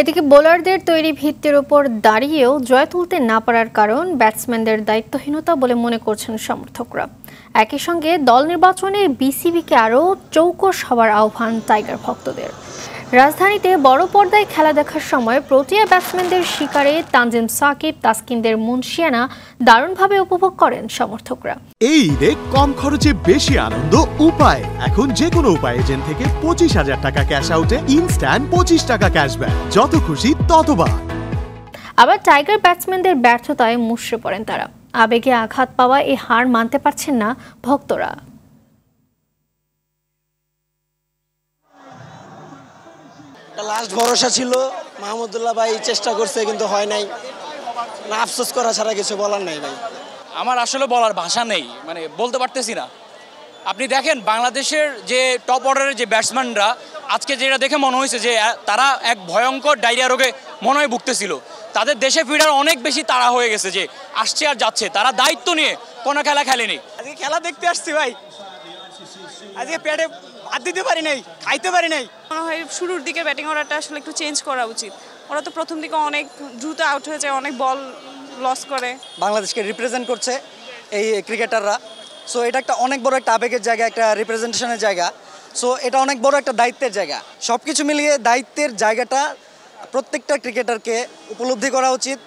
এদিকে বোলারদের তৈরি ভিত্তির ওপর দাঁড়িয়েও জয় তুলতে না পারার কারণ ব্যাটসম্যানদের দায়িত্বহীনতা বলে মনে করছেন সমর্থকরা। একই সঙ্গে দল নির্বাচনে বিসিবিকে আরও চৌকস হওয়ার আহ্বান টাইগার ভক্তদের। রাজধানীতে বড় পর্দায় খেলা দেখার সময় প্রোটিয়া ব্যাটসম্যানদের শিকারে তানজিম সাকিব, তাসকিনদের মুনশিয়ানা দারুণভাবে উপভোগ করেন সমর্থকরা। এই ঈদে কম খরচে বেশি আনন্দ উপায়। এখন যে কোনো উপায় এজেন্ট থেকে 25,000 টাকা ক্যাশ আউটে ইনস্ট্যান্ট 25 টাকা ক্যাশব্যাক, যত খুশি ততবার। আবার টাইগার ব্যাটসম্যানদের ব্যর্থতায় মুষড়ে পড়েন তারা। আবেগে আঘাত পাওয়া এই হার মানতে পারছেন না ভক্তরা। লাস্ট ভরসা ছিল, মাহমুদুল্লাহ ভাই চেষ্টা করছে কিন্তু হয় নাই। না, আফসোস করা ছাড়া কিছু বলার নাই ভাই। আমার আসলে বলার ভাষা নেই, মানে বলতে পারতেছি না। আপনি দেখেন বাংলাদেশের যে টপ অর্ডারের যে ব্যাটসম্যানরা আজকে যেটা দেখে মনে হয়েছে যে তারা এক ভয়ঙ্কর ডায়রিয়া রোগে মনে হয় ভুগতেছিল। তাদের দেশে ফিরার অনেক বেশি তাড়া হয়ে গেছে যে আসছে আর যাচ্ছে, তারা দায়িত্ব নিয়ে কোনো খেলা খেলেনি। আজকে খেলা দেখতে আসছি ভাই, আজকে পেটে ভাত দিতে পারি নাই, খাইতে পারি নাই। মনে হয় শুরুর দিকে ব্যাটিং অর্ডারটা আসলে একটু চেঞ্জ করা উচিত। ওরা তো প্রথম দিকে অনেক দ্রুত আউট হয়ে যায়, অনেক বল লস করে। বাংলাদেশকে রিপ্রেজেন্ট করছে এই ক্রিকেটাররা, সো এটা একটা অনেক বড় একটা আবেগের জায়গা, একটা রিপ্রেজেন্টেশনের জায়গা। সো এটা অনেক বড় একটা দায়িত্বের জায়গা। সব কিছু মিলিয়ে দায়িত্বের জায়গাটা প্রত্যেকটা ক্রিকেটারকে উপলব্ধি করা উচিত।